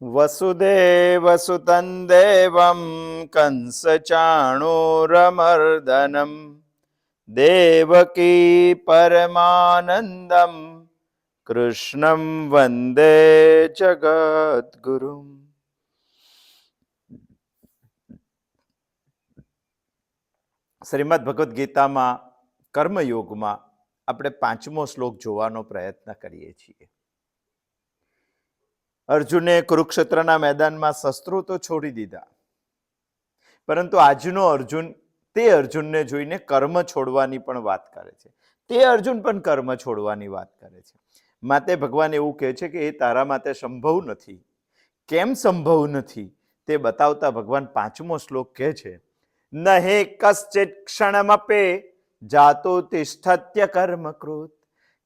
વસુદેવસુતં દેવં કંસચાણૂરમર્દનમ દેવકી પરમાનંદમ કૃષ્ણં વંદે જગદ્ગુરુમ. શ્રીમદ ભગવદ્ ગીતામાં કર્મયોગમાં આપણે 5મો શ્લોક જોવાનો પ્રયત્ન કરીએ છીએ. અર્જુને કુરુક્ષેત્રના મેદાનમાં શસ્ત્રો તો છોડી દીધા, પરંતુ આજનો અર્જુન તે અર્જુનને જોઈને કર્મ છોડવાની પણ વાત કરે છે. તે અર્જુન પણ કર્મ છોડવાની વાત કરે છે. માટે ભગવાન એવું કહે છે કે એ તારા માટે સંભવ નથી. કેમ સંભવ નથી તે બતાવતા ભગવાન 5મો શ્લોક કહે છે, નહે કશ્ચિત ક્ષણમપે જાતો તિષ્ઠત્ય કર્મકૃત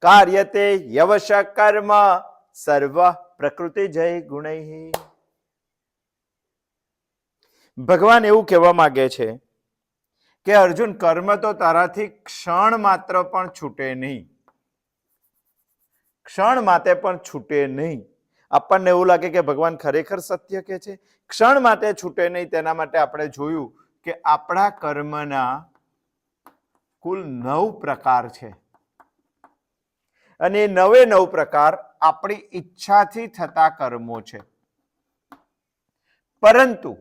કાર્યતે યવશ કર્મ સર્વ પ્રકૃતિ જય ગુણૈ. ભગવાન એવું કહેવા માંગે છે કે અર્જુન, કર્મ તો તારાથી ક્ષણ માત્ર પણ છૂટે નહીં, ક્ષણ માટે પણ છૂટે નહીં. આપણને એવું લાગે કે ભગવાન ખરેખર સત્ય કહે છે, ક્ષણ માટે છૂટે નહીં. તેના માટે આપણે જોયું કે આપણા કર્મના કુલ 9 પ્રકાર છે, અને 9 પ્રકાર આપણી ઈચ્છાથી થતા કર્મો છે. પરંતુ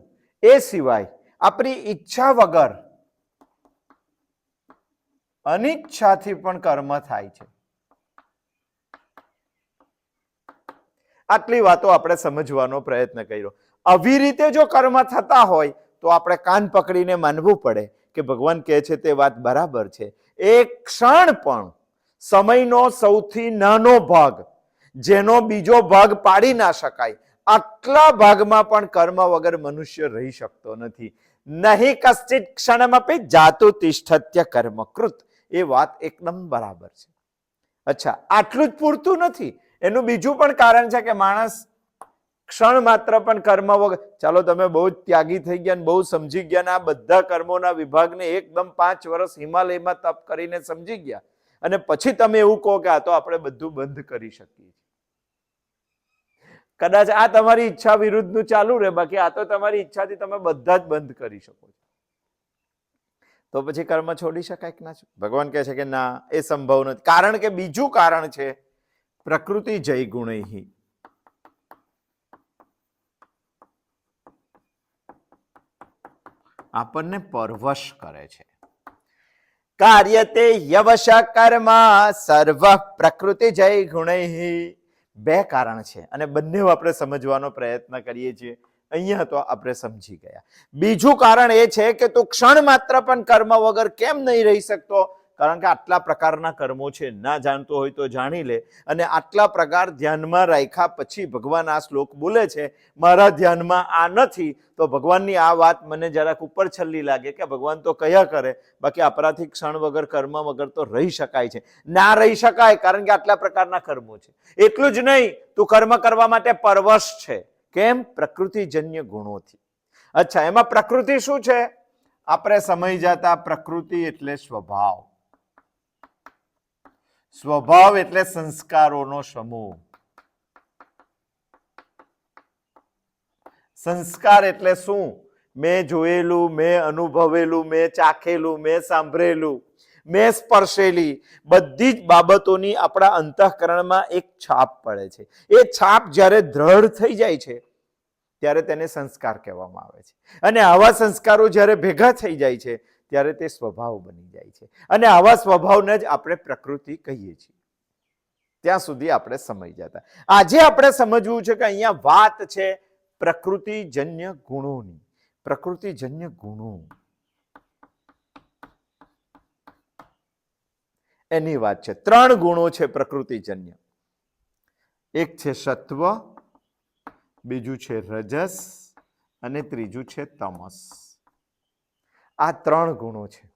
એ સિવાય આપણી ઈચ્છા વગર અનિચ્છાથી પણ કર્મ થાય છે. આટલી વાતો આપણે સમજવાનો પ્રયત્ન કર્યો. આવી રીતે જો કર્મ થતા હોય તો આપણે કાન પકડીને માનવું પડે કે ભગવાન કહે છે તે વાત બરાબર છે. એક ક્ષણ પણ સમયનો સૌથી નાનો ભાગ, જેનો બીજો ભાગ પાડી ના શકાય, આટલા ભાગમાં પણ કર્મ વગર મનુષ્ય રહી શકતો નથી. નહીં કશ્ચિત ક્ષણમપી જાતુ તિષ્ઠત્ય કર્મકૃત. એ વાત એકદમ બરાબર છે. અચ્છા, આટલું જ પૂરતું નથી. એનું બીજું પણ કારણ છે કે માણસ ક્ષણ માત્ર પણ કર્મ વગર, ચાલો તમે બહુ જ ત્યાગી થઈ ગયા ને બહુ સમજી ગયા ને આ બધા કર્મોના વિભાગને એકદમ 5 વર્ષ હિમાલયમાં તપ કરીને સમજી ગયા, અને પછી તમે એવું કહો કે આ તો આપણે બધું બંધ કરી શકીએ. કદાચ આ તમારી ઈચ્છા વિરુદ્ધનું ચાલુ રહે, બાકી આ તો તમારી ઈચ્છાથી તમે બધા જ બંધ કરી શકો છો. તો પછી કર્મ છોડી શકાય કે ના? ભગવાન કહે છે કે ના, એ સંભવ નથી. કારણ કે બીજું કારણ છે પ્રકૃતિ જય ગુણૈ. આપણને પરવશ કરે છે. કાર્યતે યવશ કર્મ સર્વ પ્રકૃતિ જય ગુણૈ. 2 કારણ છે અને બંને આપણે સમજવાનો પ્રયત્ન કરીએ છીએ. અહીંયા તો આપણે સમજી ગયા. બીજું કારણ એ છે કે તું ક્ષણ માત્ર પણ કર્મ વગર કેમ નહીં રહી શકતો? કારણ કે આટલા પ્રકારના કર્મો છે, ના જાણતો હોય તો જાણી લે. અને આટલા પ્રકાર ધ્યાનમાં રાખ્યા પછી ભગવાન આ શ્લોક બોલે છે, મારા ધ્યાનમાં આ નથી. તો ભગવાનની આ વાત મને જરાક ઉપર છલ્લી લાગે કે ભગવાન તો કયા કરે, બાકી આપણાથી ક્ષણ વગર કર્મ વગર તો રહી શકાય છે. ના રહી શકાય કારણ કે આટલા પ્રકારના કર્મો છે. એટલું જ નહીં, તું કર્મ કરવા માટે પરવશ છે. કેમ? પ્રકૃતિજન્ય ગુણોથી. અચ્છા, એમાં પ્રકૃતિ શું છે? આપણે સમય જતા પ્રકૃતિ એટલે સ્વભાવ. સ્વભાવ એટલે સંસ્કારોનો સમૂહ. સંસ્કાર એટલે શું? મેં જોયેલું, મેં અનુભવેલું, મેં ચાખેલું, મેં સાંભળેલું, મેં સ્પર્શેલી બધી જ બાબતોની આપણા અંતઃકરણમાં એક છાપ પડે છે. એ છાપ જ્યારે દ્રઢ થઈ જાય છે ત્યારે તેને સંસ્કાર કહેવામાં આવે છે. અને આવા સંસ્કારો જ્યારે ભેગા થઈ જાય છે ત્યારે તે સ્વભાવ બની જાય છે. અને આવા સ્વભાવને જ આપણે પ્રકૃતિ કહીએ છીએ. ત્યાં સુધી આપણે સમય જતા. આજે આપણે સમજવું છે કે અહીંયા વાત છે પ્રકૃતિજન્ય ગુણોની. પ્રકૃતિજન્ય ગુણો એની વાત છે. 3 ગુણો છે પ્રકૃતિજન્ય. એક છે સત્વ, બીજું છે રજસ અને ત્રીજું છે તમસ. આ 3 ગુણો છે,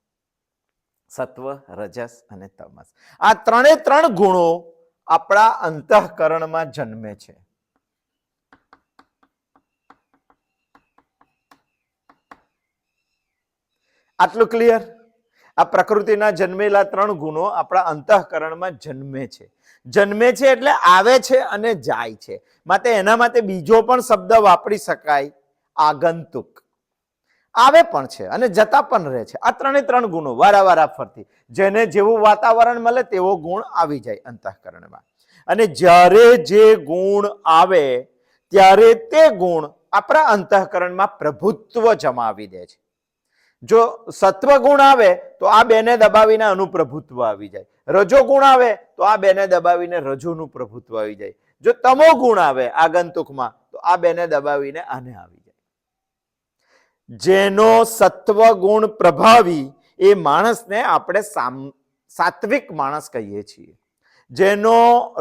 સત્વ, રજસ અને તમસ. આ 3 ગુણો આપણા અંતઃકરણમાં જન્મે છે. આટલું ક્લિયર? આ પ્રકૃતિના જન્મેલા 3 ગુણો આપણા અંતઃકરણમાં જન્મે છે એટલે આવે છે અને જાય છે. માટે એના માટે બીજો પણ શબ્દ વાપરી શકાય, આગંતુક. આવે પણ છે અને જતા પણ રહે છે. આ 3 ગુણો વારંવાર ફરતી, જેને જેવું વાતાવરણ મળે તેવો ગુણ આવી જાય અંતઃકરણમાં. અને જ્યારે જે ગુણ આવે ત્યારે તે ગુણ આપણા અંતઃકરણમાં પ્રભુત્વ જમાવી દે છે. જો સત્વ ગુણ આવે તો આ બેને દબાવીને અનુપ્રભુત્વ આવી જાય. રજો ગુણ આવે તો આ બેને દબાવીને રજોનું પ્રભુત્વ આવી જાય. જો તમો ગુણ આવે આગંતુકમાં તો આ બેને દબાવીને આને આવી જાય. જેનો સત્વ ગુણ પ્રભાવી એ માણસને આપણે સાત્વિક માણસ કહીએ છીએ. જેનો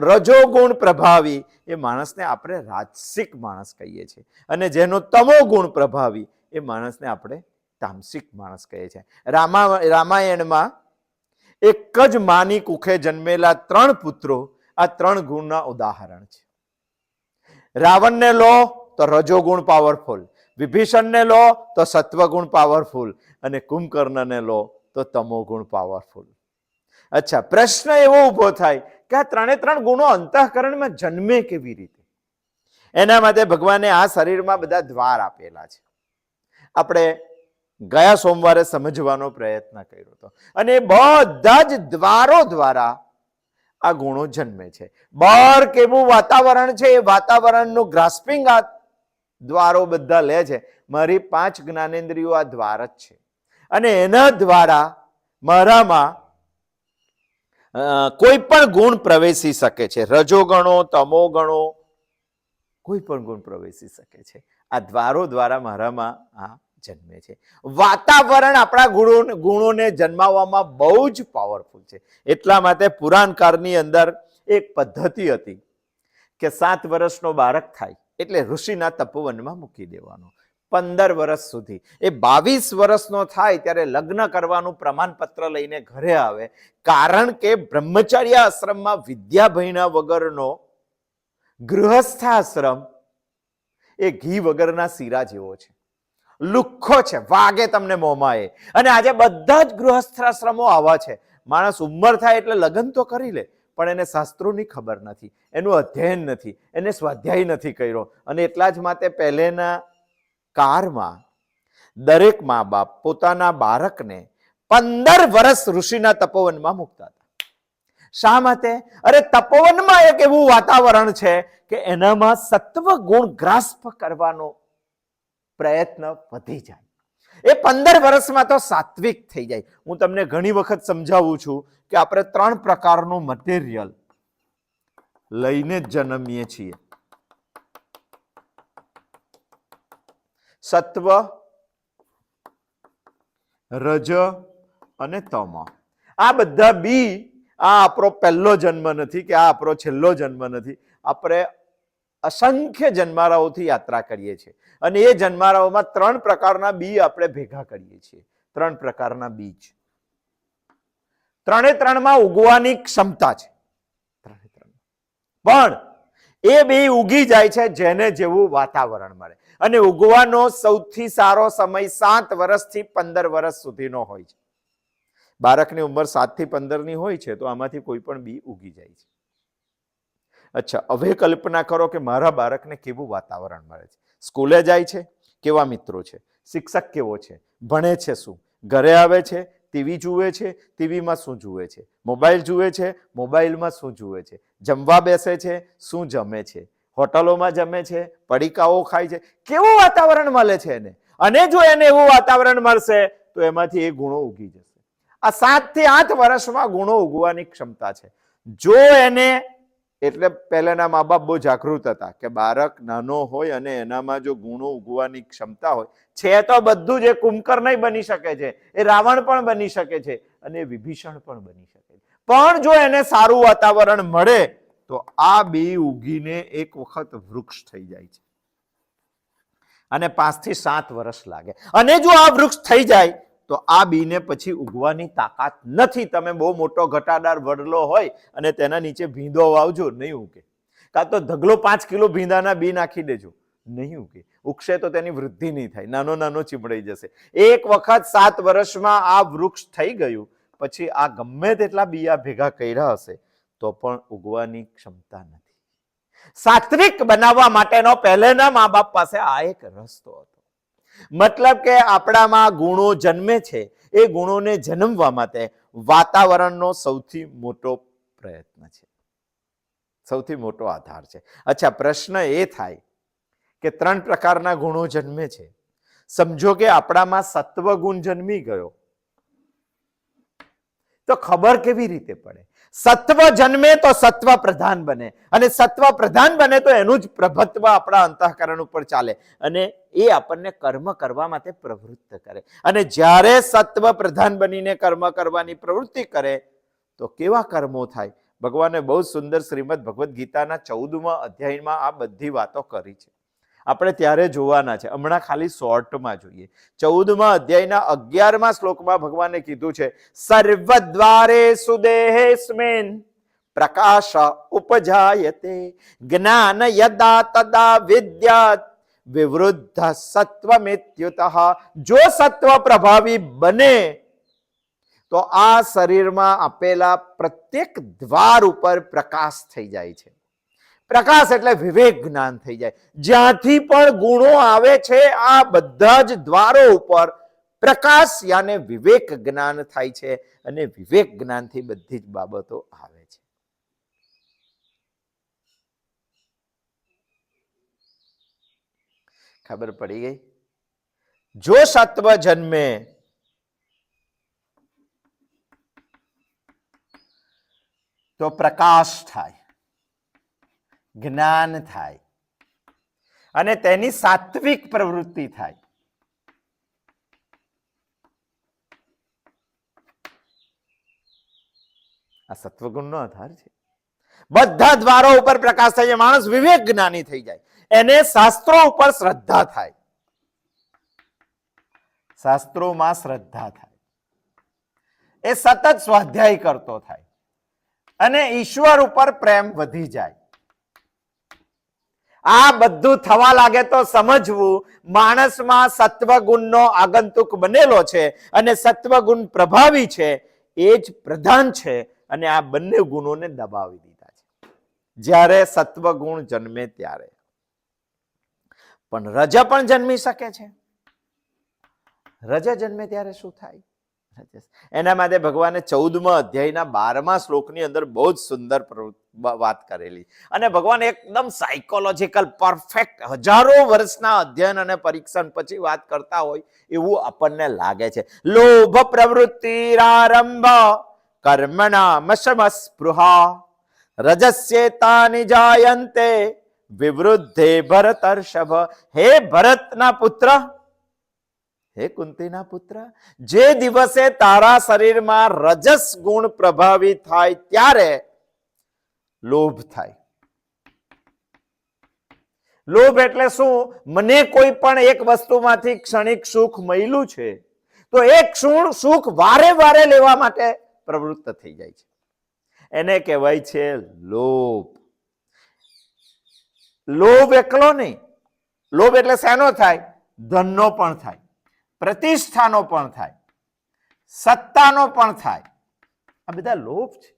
રજો ગુણ પ્રભાવી એ માણસને આપણે રાજસિક માણસ કહીએ છીએ. અને જેનો તમો ગુણ પ્રભાવી એ માણસને આપણે તામસિક માણસ કહે છે. રામાયણમાં એક જ માની કુખે જન્મેલા 3 પુત્રો આ 3 ગુણના ઉદાહરણ છે. રાવણને લો તો રજોગુણ પાવરફુલ, વિભીષણને લો તો સત્વગુણ પાવરફુલ, અને કુંભકર્ણને લો તો તમોગુણ પાવરફુલ. અચ્છા, પ્રશ્ન એવો ઉભો થાય કે આ 3 ગુણો અંતઃકરણમાં જન્મે કેવી રીતે? એના માટે ભગવાને આ શરીરમાં બધા દ્વાર આપેલા છે. આપણે ગયા સોમવારે સમજવાનો પ્રયત્ન કર્યો હતો. અને બધા જ દ્વારો દ્વારા આ ગુણો જન્મે છે. બહાર કેવું વાતાવરણ છે એ વાતાવરણનું ગ્રાસ્પિંગ આ દ્વારો બધા લે છે. મારી 5 જ્ઞાનેન્દ્રિયો આ દ્વાર જ છે. અને એના દ્વારા મારામાં કોઈ પણ ગુણ પ્રવેશી શકે છે. રજો ગણો, તમો ગણો, કોઈ પણ ગુણ પ્રવેશી શકે છે. આ દ્વારો દ્વારા મારામાં આ જન્મે છે. વાતાવરણ આપણા ગુણોને જન્માવવામાં બહુ જ પાવરફુલ છે. એટલા માટે પુરાણકાળની અંદર એક પદ્ધતિ હતી કે 7 વર્ષનો બાળક થાય એટલે ઋષિના તપોવનમાં મૂકી દેવાનો 15 વર્ષ સુધી. એ 22 વર્ષનો થાય ત્યારે લગ્ન કરવાનું પ્રમાણપત્ર લઈને ઘરે આવે. કારણ કે બ્રહ્મચર્ય આશ્રમમાં વિદ્યા ભણ્યા વગરનો ગૃહસ્થાશ્રમ એ ઘી વગરના શીરા જેવો છે, લુખ્ખો છે, વાગે તમને મોંમાં. અને આજે બધા જ ગૃહસ્થાશ્રમો આવા છે. માણસ ઉંમર થાય એટલે લગ્ન તો કરી લે, પણ એને શાસ્ત્રોની ખબર નથી, એનું અધ્યયન નથી, એને સ્વાધ્યાય નથી કર્યો. અને એટલા જ માટે પહેલેના કાળમાં દરેક મા બાપ પોતાના બાળકને 15 વર્ષ ઋષિના તપોવનમાં મૂકતા હતા. શા માટે? અરે તપોવનમાં એક એવું વાતાવરણ છે કે એનામાં સત્વ ગુણ ગ્રાસ્પ કરવાનો પ્રયત્ન વધી જાય. એ 15 વર્ષમાં તો સાત્વિક થઈ જાય. હું તમને ઘણી વખત સમજાવું છું કે આપણે 3 પ્રકારનું મટીરિયલ લઈને જ જન્મીએ છીએ. સત્વ, રજ અને તમ. આ બધા બી આ આપણો પહેલો જન્મ નથી કે આ આપણો છેલ્લો જન્મ નથી. આપણે અસંખ્ય જન્મારાઓથી યાત્રા કરીએ છીએ અને એ જન્મારાઓમાં 3 પ્રકારના બી આપણે ભેગા કરીએ છીએ. 3 પ્રકારના બીજ 3માં ઉગવાની ક્ષમતા છે. પણ એ બી ઉગી જાય છે જેને જેવું વાતાવરણ મળે. અને ઉગવાનો સૌથી સારો સમય 7 વર્ષથી 15 વર્ષ સુધીનો હોય છે. બાળકની ઉંમર 7 થી 15 ની હોય છે તો આમાંથી કોઈ પણ બી ઉગી જાય છે. અચ્છા, હવે કલ્પના કરો કે મારા બાળકને કેવું વાતાવરણ મળે છે. સ્કૂલે જાય છે, કેવા મિત્રો છે, શિક્ષક કેવો છે, ભણે છે શું, ઘરે આવે છે, ટીવી જુએ છે, ટીવીમાં શું જુએ છે, મોબાઈલ જુએ છે, મોબાઈલમાં શું જુએ છે, જમવા બેસે છે, શું જમે છે, હોટલોમાં જમે છે, પડીકાઓ ખાય છે, કેવું વાતાવરણ મળે છે એને. અને જો એને એવું વાતાવરણ મળશે તો એમાંથી એ ગુણો ઉગી જશે. આ 7 થી 8 વર્ષમાં ગુણો ઉગવાની ક્ષમતા છે. જો એને, એટલે પહેલાના મા બાપ બહુ જાગૃત હતા કે બાળક નાનો હોય અને એનામાં જો ગુણો ઉગવાની ક્ષમતા હોય છે તો બધું જ એ કુંભકર્ણ બની શકે છે, એ રાવણ પણ બની શકે છે અને વિભીષણ પણ બની શકે છે. પણ જો એને સારું વાતાવરણ મળે તો આ બી ઉગીને એક વખત વૃક્ષ થઈ જાય છે અને 5 થી 7 વર્ષ લાગે. અને જો આ વૃક્ષ થઈ જાય તો આ બીને પછી ઉગવાની તાકાત નથી. તમે બહુ મોટો ઘટાદાર વડલો હોય અને તેના નીચે ભીંડો વાવજો, નહીં ઉગે. કાં તો ઢગલો 5 કિલો ભીંડાના બી નાખી દેજો, નહીં ઉગે. ઉગશે તો તેની વૃદ્ધિ નહીં થાય, નાનો નાનો ચીમડાઈ જશે. એક વખત 7 વર્ષમાં આ વૃક્ષ થઈ ગયું પછી આ ગમે તેટલા બિયા ભેગા કર્યા હશે તો પણ ઉગવાની ક્ષમતા નથી. સાત્વિક બનાવવા માટેનો પહેલેના મા બાપ પાસે આ એક રસ્તો હતો. મતલબ કે આપણામાં ગુણો જન્મે છે, એ ગુણોને જન્મવા માટે વાતાવરણનો સૌથી મોટો પ્રયત્ન છે, સૌથી મોટો આધાર છે. અચ્છા, પ્રશ્ન એ થાય કે 3 પ્રકારના ગુણો જન્મે છે. સમજો કે આપણામાં સત્વ ગુણ જન્મી ગયો તો ખબર કેવી રીતે પડે? સત્વ જન્મે તો સત્વ પ્રધાન બને, અને સત્વ પ્રધાન બને તો એનું જ પ્રભુત્વ આપણા અંતઃકરણ ઉપર ચાલે અને એ આપણને કર્મ કરવા માટે પ્રવૃત્ત કરે. અને જ્યારે સત્વ પ્રધાન બનીને કર્મ કરવાની પ્રવૃત્તિ કરે તો કેવા કર્મો થાય? ભગવાને બહુ સુંદર શ્રીમદ ભગવદ્ ગીતાના 14મા અધ્યાયમાં આ બધી વાતો કરી છે. આપણે ત્યારે જોવાના છે, હમણાં ખાલી શોર્ટમાં જોઈએ. 14મા અધ્યાયના 11મા શ્લોકમાં ભગવાને કીધું છે, સર્વદ્વારેષુ દેહેસ્મિન પ્રકાશ ઉપજાયતે જ્ઞાન યદા તદા વિદ્યાત વિવૃદ્ધ સત્વમિત્યુતઃ. જો સત્વ પ્રભાવી બને તો આ શરીરમાં આપેલા પ્રત્યેક દ્વાર ઉપર પ્રકાશ થઈ જાય છે. પ્રકાશ એટલે વિવેક જ્ઞાન થઈ જાય. જ્યાંથી પણ ગુણો આવે છે આ બધા જ દ્વારો ઉપર પ્રકાશ યાને વિવેક જ્ઞાન થાય છે અને વિવેક જ્ઞાનથી બધી જ બાબતો આવે છે. ખબર પડી ગઈ? જો સત્વ જન્મે તો પ્રકાશ થાય, જ્ઞાન થાય અને તેની સાત્વિક પ્રવૃત્તિ થાય. આ સત્વગુણનો આધાર છે. બધા દ્વારો ઉપર પ્રકાશ થાય છે, માણસ વિવેક જ્ઞાની થઈ જાય, એને શાસ્ત્રો ઉપર શ્રદ્ધા થાય, શાસ્ત્રોમાં શ્રદ્ધા થાય, એ સતત સ્વાધ્યાય કરતો થાય અને ઈશ્વર ઉપર પ્રેમ વધી જાય. આ બધું થવા લાગે તો સમજવું માણસમાં સત્વગુણનો આગંતુક બનેલો છે અને સત્વગુણ પ્રભાવી છે, એ જ પ્રધાન છે અને આ બંને ગુણોને દબાવી દીધા છે. જ્યારે સત્વગુણ જન્મે ત્યારે પણ રજ પણ જન્મી શકે છે. રજ જન્મે ત્યારે શું થાય? એના માટે ભગવાને 14મા અધ્યાયના 12મા શ્લોકની અંદર બહુ જ સુંદર વાત કરેલી. અને ભગવાન એકદમ સાયકોલોજીકલ પરફેક્ટ હજારો વર્ષના અધ્યયન અને પરીક્ષણ પછી વાત કરતા હોય એવું આપણને લાગે છે. લોભ પ્રવૃત્તિરારંભ કર્મણા મશમસ્પૃહા રજસ્યેતાનિ જાયન્તે વિવૃદ્ધે ભરતર્ષભ. હે ભરતના પુત્ર, હે કુંતીના પુત્ર, જે દિવસે તારા શરીરમાં રજસ ગુણ પ્રભાવિત થાય ત્યારે લોભ થાય. લોભ એટલે શું? મને કોઈ પણ એક વસ્તુમાંથી ક્ષણિક સુખ મળ્યું છે તો એ સુખ વારે વારે લેવા માટે પ્રવૃત્ત થઈ જાય છે. એને કહેવાય છે લોભ. લોભ એકલો નહીં, લોભ એટલે શેનો થાય? ધનનો પણ થાય, પ્રતિષ્ઠાનો પણ થાય, સત્તાનો પણ થાય. આ બધા લોભ છે.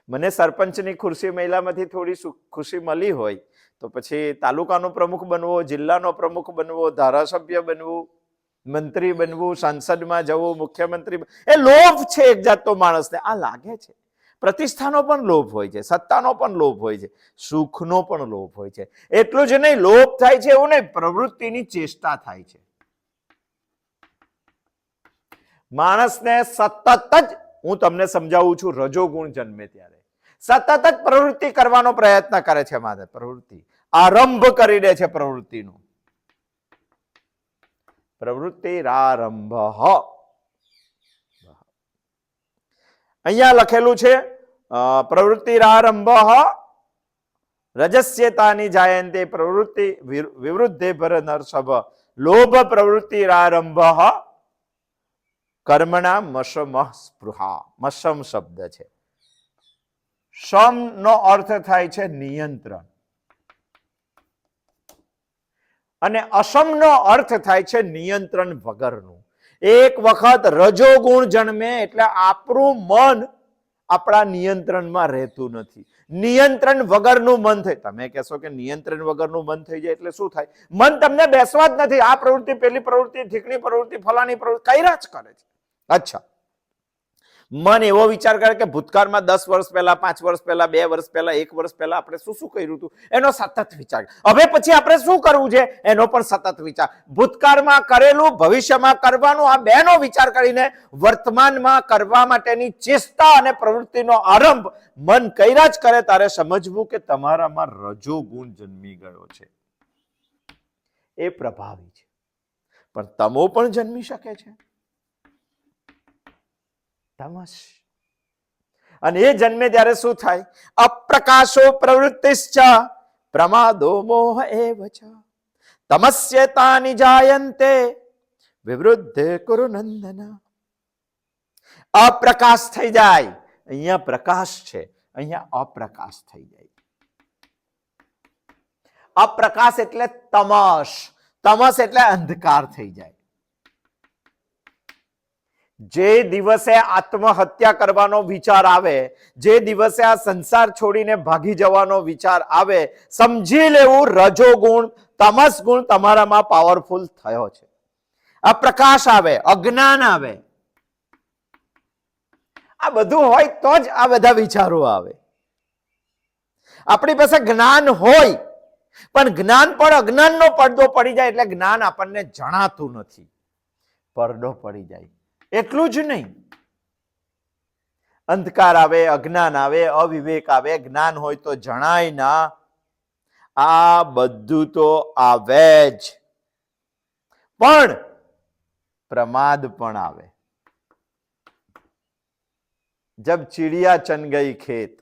મને સરપંચની ખુરશી મહિલામાંથી થોડી ખુશી મળી હોય તો પછી તાલુકાનો પ્રમુખ બનવો, જિલ્લાનો પ્રમુખ બનવો, ધારાસભ્ય બનવું, મંત્રી બનવું, સંસદમાં જવું, મુખ્યમંત્રી, એ લોભ છે એક જાતનો માણસને. આ લાગે છે. પ્રતિષ્ઠાનો પણ લોભ હોય છે, સત્તાનો પણ લોભ હોય છે, સુખનો પણ લોભ હોય છે. એટલું જ નહીં, લોભ થાય છે એવું નહીં, પ્રવૃત્તિની ચેષ્ટા થાય છે. માણસને સતત જ, હું તમને સમજાવું છું, રજોગુણ જન્મે ત્યારે સતત જ પ્રવૃત્તિ કરવાનો પ્રયત્ન કરે છે. મારે પ્રવૃત્તિ આરંભ કરી દે છે. પ્રવૃત્તિનો પ્રવૃત્તિરારંભ. અહીંયા લખેલું છે પ્રવૃત્તિરારંભ રજસ્યેતાનિ જાયન્તે પ્રવૃત્તિ વિવૃદ્ધે ભરતર્ષભ. લોભ પ્રવૃત્તિરારંભ કર્મણા મશમઃ સ્પૃહા. મશમ શબ્દ છે. શમ નો અર્થ થાય છે નિયંત્રણ. અને અસમનો અર્થ થાય છે નિયંત્રણ વગરનું. એક વખત રજોગુણ જન્મે એટલે આપણું મન આપણા નિયંત્રણમાં રહેતું નથી. નિયંત્રણ વગરનું મન થાય. તમે કહેશો કે નિયંત્રણ વગરનું મન થઈ જાય એટલે શું થાય? મન તમને બેસવા જ નથી. આ પ્રવૃત્તિ, પેલી પ્રવૃત્તિ, ઠીકની પ્રવૃત્તિ, ફલાની પ્રવૃત્તિ કર્યા જ કરે છે. અચ્છા, મન એવો વિચાર કરે કે ભૂતકાળમાં 10 વર્ષ પહેલા, 5 વર્ષ પહેલા, 2 વર્ષ પહેલા, 1 વર્ષ પહેલા આપણે શું શું કર્યું હતું એનો સતત વિચાર. હવે પછી આપણે શું કરવું છે એનો પણ સતત વિચાર. ભૂતકાળમાં કરેલું, ભવિષ્યમાં કરવાનું, આ બેનો વિચાર કરીને વર્તમાનમાં કરવા માટેની ચેષ્ટા અને પ્રવૃત્તિનો આરંભ મન કર્યા જ કરે. તારે સમજવું કે તમારામાં રજો ગુણ જન્મી ગયો છે. એ પ્રભાવી છે, પણ તમો પણ જન્મી શકે છે. તમસ. અને એ જન્મે ત્યારે શું થાય? અપ્રકાશો પ્રવૃત્તિશ્ચ પ્રમાદો મોહ એવ ચ તમસ્યતાનિ જાયન્તે વિવૃદ્ધે કુરુ નંદન. અપ્રકાશ થઈ જાય. અહીંયા પ્રકાશ છે, અહીંયા અપ્રકાશ થઈ જાય. અપ્રકાશ એટલે તમસ. તમસ એટલે અંધકાર થઈ જાય. જે દિવસે આત્મહત્યા કરવાનો વિચાર આવે, જે દિવસે આ સંસાર છોડીને ભાગી જવાનો વિચાર આવે, સમજી લેવું રજોગુણ, તમસ ગુણ તમારામાં પાવરફુલ થયો છે. આ પ્રકાશ આવે, અજ્ઞાન આવે. આ બધું હોય તો જ આ બધા વિચારો આવે. આપણી પાસે જ્ઞાન હોય, પણ જ્ઞાન પણ અજ્ઞાનનો પડદો પડી જાય એટલે જ્ઞાન આપણને જણાતું નથી. પડદો પડી જાય. એટલું જ નહીં, અંધકાર આવે, અજ્ઞાન આવે, અવિવેક આવે. જ્ઞાન હોય તો જણાય ના. આ બધું તો આવે જ, પણ પ્રમાદ પણ આવે. જબ ચિડિયા ચન ગઈ ખેત.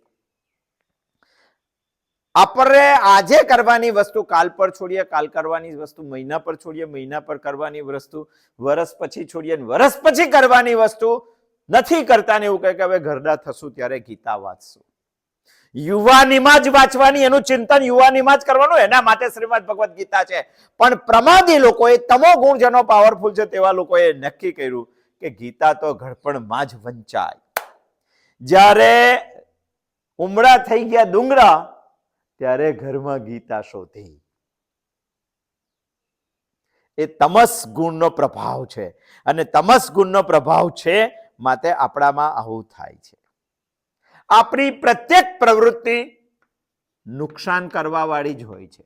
આપણે આજે કરવાની વસ્તુ કાલ પર છોડીએ, કાલ કરવાની વસ્તુ મહિના પર છોડીએ, મહિના પર કરવાની વસ્તુ વર્ષ પછી છોડીએ, વર્ષ પછી કરવાની વસ્તુ નથી કરતા ને એવું કહે કે હવે ઘરડા થશું ત્યારે ગીતા વાંચશું. યુવાનીમાં જ વાંચવાની, એનું ચિંતન યુવાનીમાં જ કરવાનું. એના માટે શ્રીમદ ભગવદ ગીતા છે. પણ પ્રમાદી લોકોએ, તમો ગુણ જેનો પાવરફુલ છે તેવા લોકોએ નક્કી કર્યું કે ગીતા તો ઘડપણમાં જ વંચાય. જ્યારે ઉમરા થઈ ગયા ડુંગરા ત્યારે ઘરમાં ગીતા શોધી. એ તમસ ગુણનો પ્રભાવ છે. અને તમસ ગુણનો પ્રભાવ છે માટે આપણામાં આવું થાય છે. આપણી પ્રત્યેક પ્રવૃત્તિ નુકસાન કરવા વાળી જ હોય છે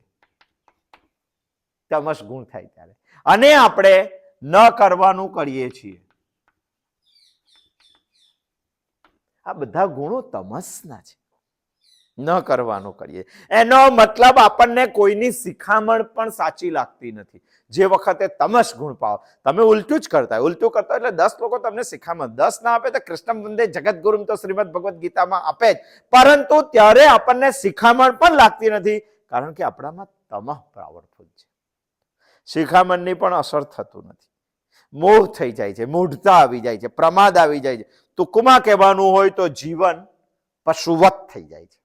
તમસ ગુણ થાય ત્યારે. અને આપણે ન કરવાનું કરીએ છીએ. આ બધા ગુણો તમસના છે. ન કરવાનું કરીએ એનો મતલબ આપણને કોઈની શિખામણ પણ સાચી લાગતી નથી. જે વખતે તમસ ગુણ પાવ, તમે ઉલટું જ કરતા હોય. ઉલટું કરતા એટલે 10 લોકો તમને શિખામણ 10 ના આપે તો કૃષ્ણ વંદે જગતગુરુમ તો શ્રીમદ ભગવદ ગીતામાં આપે જ. પરંતુ ત્યારે આપણને શિખામણ પણ લાગતી નથી, કારણ કે આપણામાં તમહ પાવરફુલ છે. શિખામણની પણ અસર થતું નથી. મોહ થઈ જાય છે, મૂઢતા આવી જાય છે, પ્રમાદ આવી જાય છે. ટૂંકમાં કહેવાનું હોય તો જીવન પશુવત થઈ જાય છે.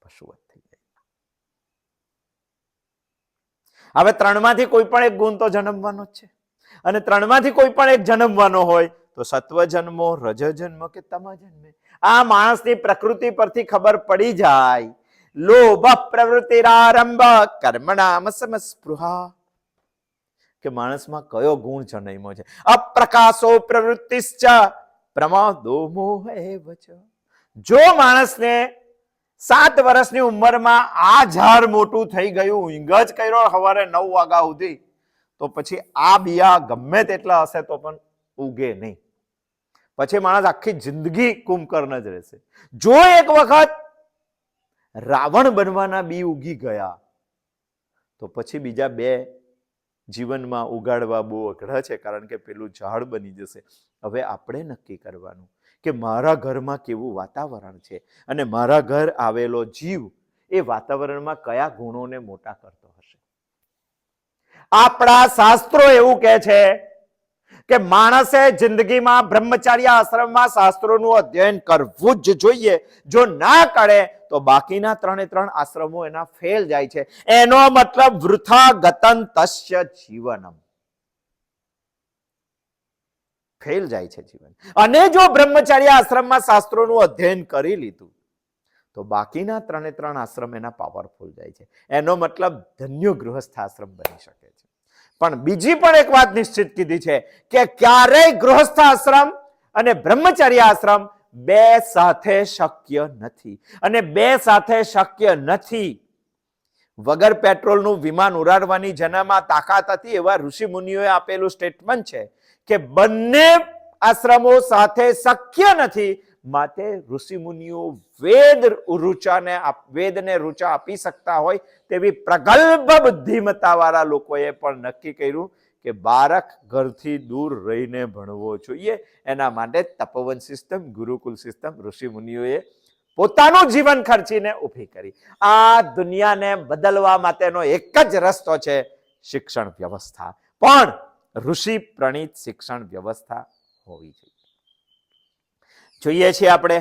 પશુવત થઈ જાય. હવે 3 માંથી કોઈ પણ એક ગુણ તો જન્મવાનો જ છે. અને 3 માંથી કોઈ પણ એક જન્મવાનો હોય તો સત્વ જન્મો, રજ જન્મ કે તમ જન્મે. આ માણસની પ્રકૃતિ પરથી ખબર પડી જાય. લોભ પ્રવૃત્તિરારંભ કર્મણામ સમસ્પૃહા. કે માણસમાં કયો ગુણ જન્મ્યો છે. અપ્રકાશો પ્રવૃત્તિશ્ચ પ્રમાદો મોહ એવ ચ. જો માણસને 7 વર્ષની ઉંમરમાં આ ઝાડ મોટું થઈ ગયું, ઊંઘ જ કર્યો સવારે 9 વાગ્યા સુધી, તો પછી આ બિયા ગમે તેટલા હશે તો પણ ઉગે નહીં. પછી માણસ આખી જિંદગી કુંભકર્ણ જ રહેશે. જો એક વખત રાવણ બનવાના બી ઉગી ગયા તો પછી બીજા 2 જીવનમાં ઉગાડવા બહુ અઘરા છે, કારણ કે પેલું ઝાડ બની જશે. હવે આપણે નક્કી કરવાનું કે મારા ઘરમાં કેવું વાતાવરણ છે અને મારા ઘર આવેલો જીવ એ વાતાવરણમાં કયા ગુણોને મોટા કરતો હશે. આપણા શાસ્ત્રો એવું કહે છે, કે માણસે જિંદગીમાં બ્રહ્મચર્ય આશ્રમમાં શાસ્ત્રોનું અધ્યયન કરવું જ જોઈએ. જો ના કરે તો બાકીના 3 આશ્રમો એના ફેલ જાય છે. એનો મતલબ વૃથા ગતન તસ્ય જીવનમ, ફેલ જાય છે જીવન. અને જો બ્રહ્મચર્ય આશ્રમમાં શાસ્ત્રોનું અધ્યયન કરી લીધું તો બાકીના 3 આશ્રમ એના પાવરફુલ જાય છે. એનો મતલબ ધન્ય ગૃહસ્થ આશ્રમ બની શકે છે. પણ બીજી પણ એક વાત નિશ્ચિત કીધી છે કે ક્યારેય ગૃહસ્થ આશ્રમ અને બ્રહ્મચર્ય આશ્રમ બે સાથે શક્ય નથી. અને બે સાથે શક્ય નથી વગર પેટ્રોલનું વિમાન ઉડાડવાની જેનામાં તાકાત હતી એવા ઋષિ મુનિઓએ આપેલું સ્ટેટમેન્ટ છે કે બંને આશ્રમો સાથે શક્ય નથી. માટે ઋષિ મુનિઓ વેદને ઋચા આપી શકતા હોય તેવી પ્રગલ્ભ બુદ્ધિમત્તા વાળા લોકોએ પણ નક્કી કર્યું કે બાળક ઘરથી દૂર રહીને ભણવો જોઈએ. એના માટે તપોવન સિસ્ટમ, ગુરુકુલ સિસ્ટમ ઋષિ મુનિઓએ પોતાનું જીવન ખર્ચીને ઊભી કરી. આ દુનિયાને બદલવા માટેનો એક જ રસ્તો છે શિક્ષણ વ્યવસ્થા, પણ ઋષિ પ્રણીત શિક્ષણ વ્યવસ્થા હોવી જોઈએ. જોઈએ છીએ આપણે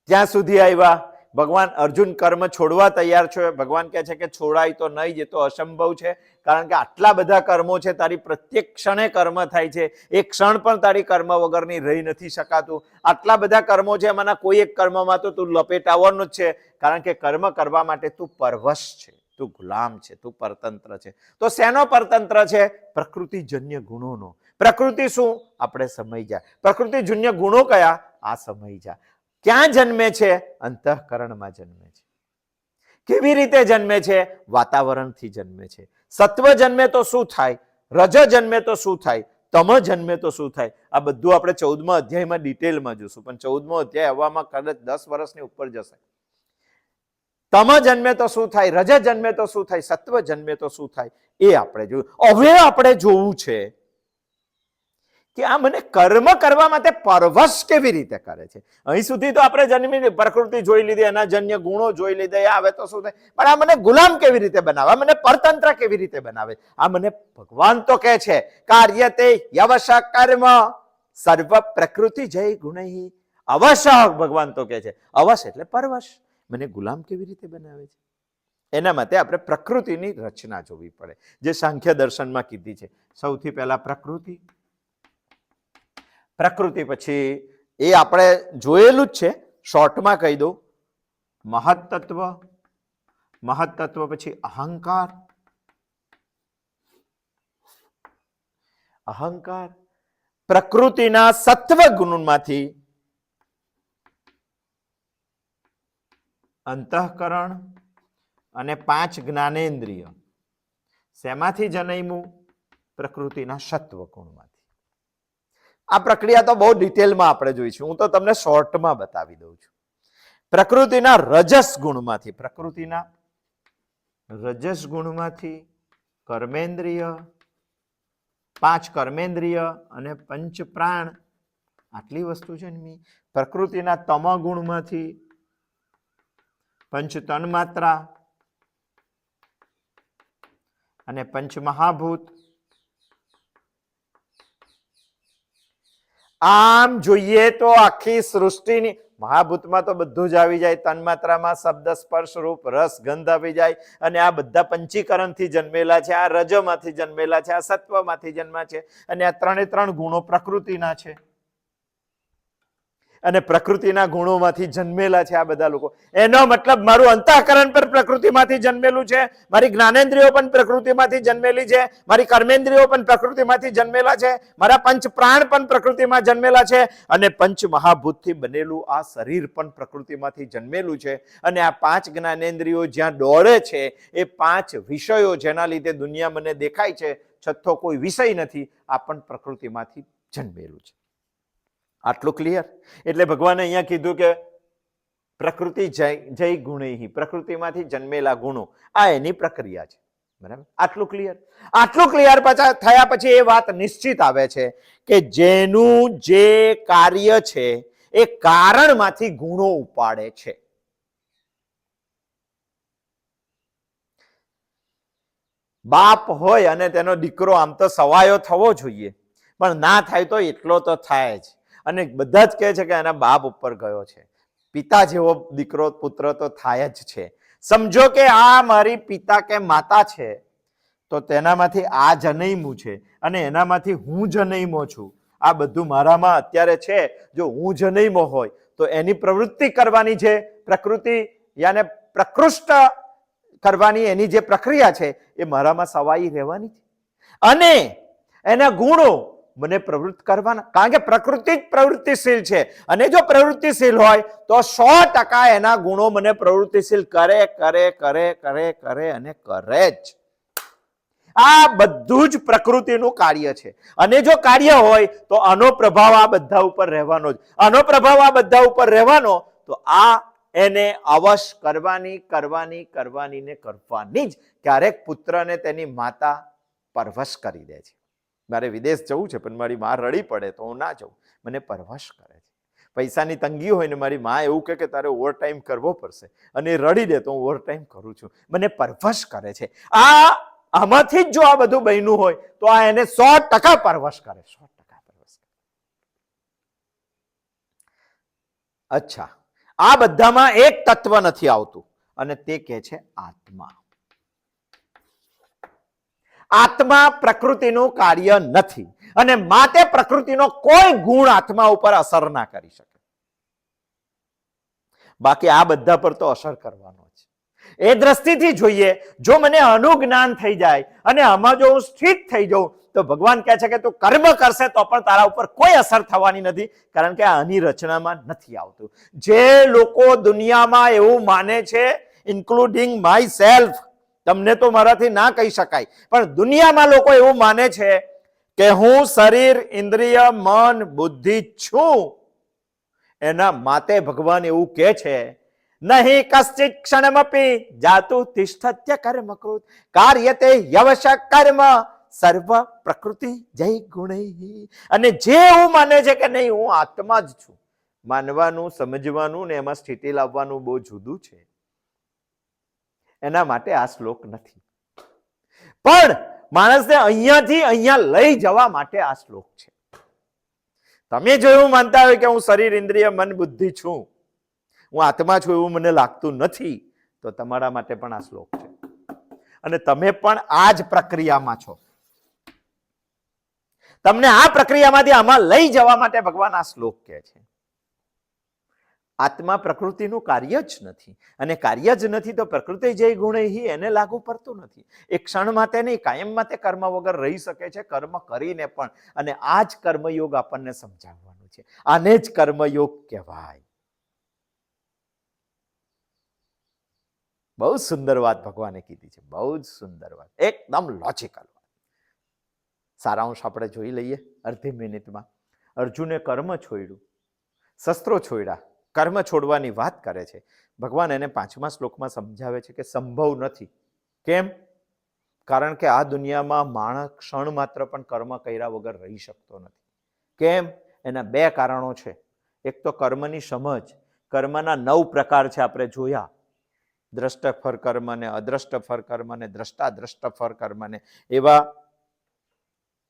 ત્યાં સુધી આવ્યા. ભગવાન અર્જુન કર્મ છોડવા તૈયાર છે. ભગવાન કહે છે કે છોડાય તો નહીં, એ તો અસંભવ છે. કારણ કે આટલા બધા કર્મો છે, તારી પ્રત્યેક ક્ષણે કર્મ થાય છે. એક ક્ષણ પણ તારી કર્મ વગરની રહી નથી શકાતું. આટલા બધા કર્મો છે, એમાંના કોઈ એક કર્મમાં તો તું લપેટાવાનું જ છે. કારણ કે કર્મ કરવા માટે તું પરવશ છે, તું ગુલામ છે, તું પરતંત્ર છે. તો શેનો પરતંત્ર છે? પ્રકૃતિજન્ય ગુણોનો. પ્રકૃતિ શું? આપણે સમય જાય. પ્રકૃતિજન્ય ગુણો કયા? આ સમય જાય. ક્યાં જન્મે છે? અંતઃકરણમાં જન્મે છે. કેવી રીતે જન્મે છે? વાતાવરણથી જન્મે છે. સત્વ જન્મે તો શું થાય? રજ જન્મે તો શું થાય? તમ જન્મે તો શું થાય? આ બધું આપણે 14મા અધ્યાયમાં ડિટેલમાં જોશું. પણ 14મો અધ્યાય આવવામાં કદાચ 10 વર્ષની ઉપર જશે. તમ જન્મે તો શું થાય? રજ જન્મે તો શું થાય? સત્વ જન્મે તો શું થાય? એ આપણે જોયું. હવે આપણે જોવું છે કે આ મને કર્મ કરવા માટે પરવશ કેવી રીતે કરે છે. અહીં સુધી તો આપણે જન્મીને પ્રકૃતિ જોઈ લીધી, એના જન્ય ગુણો જોઈ લીધા. આવે તો શું થાય? પણ આ મને ગુલામ કેવી રીતે બનાવે? આ મને પરતંત્ર કેવી રીતે બનાવે? આ મને ભગવાન તો કહે છે કાર્યતે યવશ કર્મ સર્વ પ્રકૃતિ જય ગુણૈ. અવશ ભગવાન તો કહે છે, અવશ એટલે પરવશ. મને ગુલામ કેવી રીતે બનાવે છે? એના માટે આપણે પ્રકૃતિની રચના જોવી પડે, જે સાંખ્ય દર્શનમાં કીધી છે. સૌથી પહેલા પ્રકૃતિ, પછી એ આપણે જોયેલું જ છે, શોર્ટમાં કહી દઉં. મહત્તત્વ, પછી અહંકાર, પ્રકૃતિના સત્વ ગુણમાંથી અંતઃકરણ અને 5 જ્ઞાનેન્દ્રિય. શેમાંથી જન્મ્યું? પ્રકૃતિના સત્વ ગુણમાંથી. આ પ્રક્રિયા તો બહુ ડિટેલમાં આપણે જોઈશું. હું તો તમને શોર્ટમાં બતાવી દઉં છું. પ્રકૃતિના રજસ ગુણમાંથી કર્મેન્દ્રિય, 5 કર્મેન્દ્રિય અને 5 પ્રાણ, આટલી વસ્તુ જન્મી. પ્રકૃતિના તમ ગુણમાંથી 5 તન્માત્રા અને 5 મહાભૂત. આમ જોઈએ તો આખી સૃષ્ટિની મહાભૂતમાં તો બધું જ આવી જાય. તન્માત્રામાં શબ્દ, સ્પર્શ, રૂપ, રસ, ગંધ આવી જાય. અને આ બધા પંચીકરણથી જન્મેલા છે. આ રજમાંથી જન્મેલા છે, આ સત્વમાંથી જન્મ્યા છે. અને આ 3 ગુણો પ્રકૃતિના છે. અને પ્રકૃતિના ગુણોમાંથી જન્મેલા છે આ બધા લોકો. એનો મતલબ મારું અંતઃકરણ પણ પ્રકૃતિમાંથી જન્મેલું છે, મારી જ્ઞાનેન્દ્રિયો પણ પ્રકૃતિમાંથી જન્મેલી છે, મારી કર્મેન્દ્રિયો પણ પ્રકૃતિમાંથી જન્મેલા છે, મારા 5 પ્રાણ પણ પ્રકૃતિમાં જન્મેલા છે, અને 5 મહાભૂતથી બનેલું આ શરીર પણ પ્રકૃતિમાંથી જન્મેલું છે. અને આ 5 જ્ઞાનેન્દ્રિયો જ્યાં દોડે છે, એ 5 વિષયો જેના લીધે દુનિયા મને દેખાય છે, છઠ્ઠો કોઈ વિષય નથી, આ પણ પ્રકૃતિમાંથી જન્મેલું છે. આટલું ક્લિયર? એટલે ભગવાને અહીંયા કીધું કે પ્રકૃતિ જય ગુણૈ, પ્રકૃતિમાંથી જન્મેલા ગુણો, આ એની પ્રક્રિયા છે. બરાબર? આટલું ક્લિયર? આટલું ક્લિયર થયા પછી એ વાત નિશ્ચિત આવે છે કે જેનું જે કાર્ય છે એ કારણમાંથી ગુણો ઉપાડે છે. બાપ હોય અને તેનો દીકરો આમ તો સવાયો થવો જોઈએ, પણ ના થાય તો એટલો તો થાય જ. અને બધા જ કહે છે કે એના બાપ ઉપર ગયો છે. પિતા જેવો દીકરો પુત્ર તો થાય જ છે. સમજો કે આ મારી પિતા કે માતા છે, તો તેનામાંથી આ જનૈમું છે અને એનામાંથી હું જનૈમો છું. આ બધું મારામાં અત્યારે છે. જો હું જનૈમો હોય તો એની પ્રવૃત્તિ કરવાની છે, પ્રકૃતિ યાને પ્રકૃષ્ટ કરવાની એની જે પ્રક્રિયા છે એ મારામાં સવાઈ રહેવાની છે. અને એના ગુણો મને પ્રવૃત્ત કરવાના, કારણ કે પ્રકૃતિ જ પ્રવૃત્તિશીલ છે. અને જો પ્રવૃત્તિશીલ હોય તો 100% એના ગુણો મને પ્રવૃત્તિશીલ કરે કરે કરે કરે કરે અને કરે જ. આ બધું જ પ્રકૃતિનું કાર્ય છે. અને જો કાર્ય હોય તો આનો પ્રભાવ આ બધા ઉપર રહેવાનો જ. આનો પ્રભાવ આ બધા ઉપર રહેવાનો, તો આ એને અવશ કરવાની કરવાની કરવાની ને કરવાની જ. ક્યારેક પુત્રને તેની માતા પરવશ કરી દે છે. મારે વિદેશ જવું છે પણ મારી માં રડી પડે તો હું ના જાઉં, મને પરવશ કરે છે. પૈસાની તંગી હોય ને મારી માં એવું કહે કે તારે ઓવરટાઈમ કરવો પડશે અને રડી દે તો હું ઓવરટાઈમ કરું છું, મને પરવશ કરે છે. આમાંથી જ જો આ બધું બન્યું હોય તો આ એને 100% પરવશ કરે, 100% પરવશ કરે. અચ્છા, આ બધામાં એક તત્વ નથી આવતું અને તે કહે છે આત્મા. આત્મા પ્રકૃતિનું કાર્ય નથી અને માટે પ્રકૃતિનો કોઈ ગુણ આત્મા ઉપર અસર ના કરી શકે. બાકી આ બધા પર તો અસર કરવાનો છે. એ દ્રષ્ટિથી જોઈએ, જો મને અનુજ્ઞાન થઈ જાય અને આમાં જો હું સ્થિત થઈ જાઉં તો ભગવાન કહે છે કે તું કર્મ કરશે તો પણ તારા ઉપર કોઈ અસર થવાની નથી, કારણ કે આની રચનામાં નથી આવતું. જે લોકો દુનિયામાં એવું માને છે, ઇન્ક્લુડિંગ માય સેલ્ફ, તમને તો મારાથી ના કહી શકાય, પણ દુનિયામાં લોકો એવું માને છે કે હું શરીર, ઇન્દ્રિય, મન, બુદ્ધિ છું. એના માટે ભગવાન એવું કહે છે, નહીં કશ્ચિત ક્ષણમપી જાતુ તિષ્ઠત્ય કર્મકૃત કાર્યતે યવશ કર્મ સર્વ પ્રકૃતિ જય ગુણૈ. અને જે એવું માને છે કે નહીં હું આત્મા જ છું, માનવાનું, સમજવાનું ને એમાં સ્થિતિ લાવવાનું બહુ જુદું છે. એના માટે આ શ્લોક નથી. પણ માણસને અહીંયાથી અહીંયા લઈ જવા માટે આ શ્લોક છે. તમે જો એવું માનતા હોય કે હું શરીર, ઇન્દ્રિય, મન, બુદ્ધિ છું, હું આત્મા છું એવું મને લાગતું નથી, તો તમારા માટે પણ આ શ્લોક છે. અને તમે પણ આ જ પ્રક્રિયામાં છો. તમને આ પ્રક્રિયામાંથી આમાં લઈ જવા માટે ભગવાન આ શ્લોક કહે છે. આત્મા પ્રકૃતિનું કાર્ય જ નથી, અને કાર્ય જ નથી તો પ્રકૃતિ જે ગુણ એને લાગુ પડતું નથી. એક ક્ષણ માટે નહીં, કાયમ માટે કર્મ વગર રહી શકે છે, કર્મ કરીને પણ. અને આ જ કર્મયોગ આપણને સમજાવવાનું છે. આને જ કર્મયોગ કહેવાય. બહુ સુંદર વાત ભગવાને કીધી છે, બહુ જ સુંદર વાત, એકદમ લોજિકલ વાત. સારાંશ આપણે જોઈ લઈએ અડધી મિનિટમાં. અર્જુને કર્મ છોડ્યું, શસ્ત્રો છોડ્યા, કર્મ છોડવાની વાત કરે છે. ભગવાન એને 5મા શ્લોકમાં સમજાવે છે કે સંભવ નથી. કેમ? કારણ કે આ દુનિયામાં માણસ ક્ષણ માત્ર પણ કર્મ કર્યા વગર રહી શકતો નથી. કેમ? એના 2 કારણો છે. એક તો કર્મની સમજ. કર્મના 9 પ્રકાર છે, આપણે જોયા. દ્રષ્ટ ફર કર્મ ને, અદ્રષ્ટ ફર કર્મ ને, દ્રષ્ટા દ્રષ્ટ ફર કર્મ ને, એવા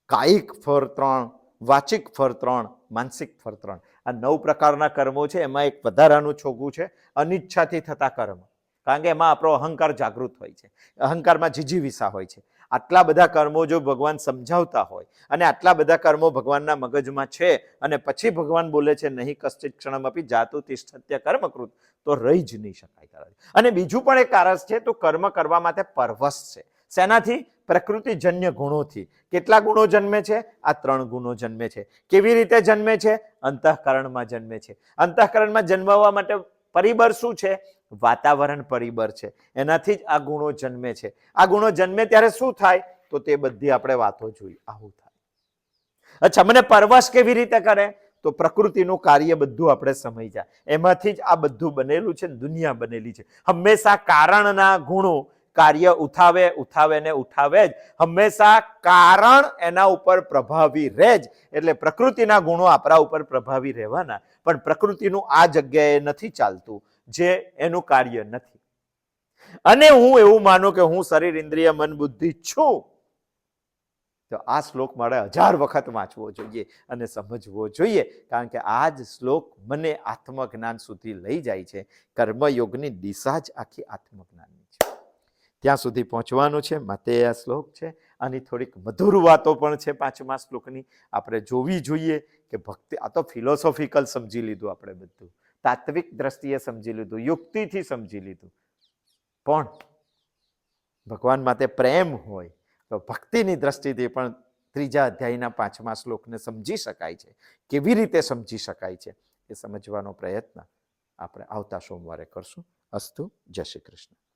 કાયિક ફર 3, વાચિક ફર 3, માનસિક ફર 3. આ 9 પ્રકારના કર્મો છે. એમાં એક વધારાનું છોગું છે અનિચ્છાથી થતા કર્મ, કારણ કે એમાં આપણો અહંકાર જાગૃત હોય છે, અહંકારમાં જીજીવિષા હોય છે. આટલા બધા કર્મો જો ભગવાન સમજાવતા હોય અને આટલા બધા કર્મો ભગવાનના મગજમાં છે, અને પછી ભગવાન બોલે છે નહીં કશ્ચિત ક્ષણમપી જાતુ તિષ્ઠત્ય કર્મકૃત, તો રહી જ નહીં શકાય. અને બીજું પણ એક કારણ છે, તો કર્મ કરવા માટે પરવશ છે. શેનાથી? પ્રકૃતિજન્ય ગુણોથી. કેટલા ગુણો જન્મે છે? આ 3 ગુણો જન્મે છે. કેવી રીતે જન્મે છે? અંતઃકરણમાં જન્મે છે. અંતઃકરણમાં જન્મવા માટે પરિબળ શું છે? વાતાવરણ પરિબળ છે. એનાથી જ આ ગુણો જન્મે છે. આ ગુણો જન્મે ત્યારે શું થાય? તો તે બધી આપણે વાતો જોઈ. આવું થાય. અચ્છા, મને પરવશ કેવી રીતે કરે? તો પ્રકૃતિનું કાર્ય બધું આપણે સમજ્યા. એમાંથી જ આ બધું બનેલું છે, દુનિયા બનેલી છે. હંમેશા કારણના ગુણો કાર્ય ઉઠાવે ને ઉઠાવે જ. હંમેશા કારણ એના ઉપર પ્રભાવી રહે જ. એટલે પ્રકૃતિના ગુણો આપણા ઉપર પ્રભાવી રહેવાના, પણ પ્રકૃતિનું આ જગ્યાએ નથી ચાલતું, જે એનું કાર્ય નથી. અને હું એવું માનું કે હું શરીર, ઇન્દ્રિય, મન, બુદ્ધિ છું, તો આ શ્લોક મારે 1000 વખત વાંચવો જોઈએ અને સમજવો જોઈએ, કારણ કે આ જ શ્લોક મને આત્મજ્ઞાન સુધી લઈ જાય છે. કર્મયોગની દિશા જ આખી આત્મજ્ઞાનની છે. ત્યાં સુધી પહોંચવાનું છે, માટે આ શ્લોક છે. આની થોડીક મધુર વાતો પણ છે 5મા શ્લોકની, આપણે જોવી જોઈએ કે ભક્તિ, આ તો ફિલોસોફિકલ સમજી લીધું, આપણે બધું તાત્વિક દ્રષ્ટિએ સમજી લીધું, યુક્તિથી સમજી લીધું, પણ ભગવાન માટે પ્રેમ હોય તો ભક્તિની દ્રષ્ટિથી પણ 3જા અધ્યાયના 5મા શ્લોકને સમજી શકાય છે. કેવી રીતે સમજી શકાય છે એ સમજવાનો પ્રયત્ન આપણે આવતા સોમવારે કરશું. અસ્તુ. જય શ્રી કૃષ્ણ.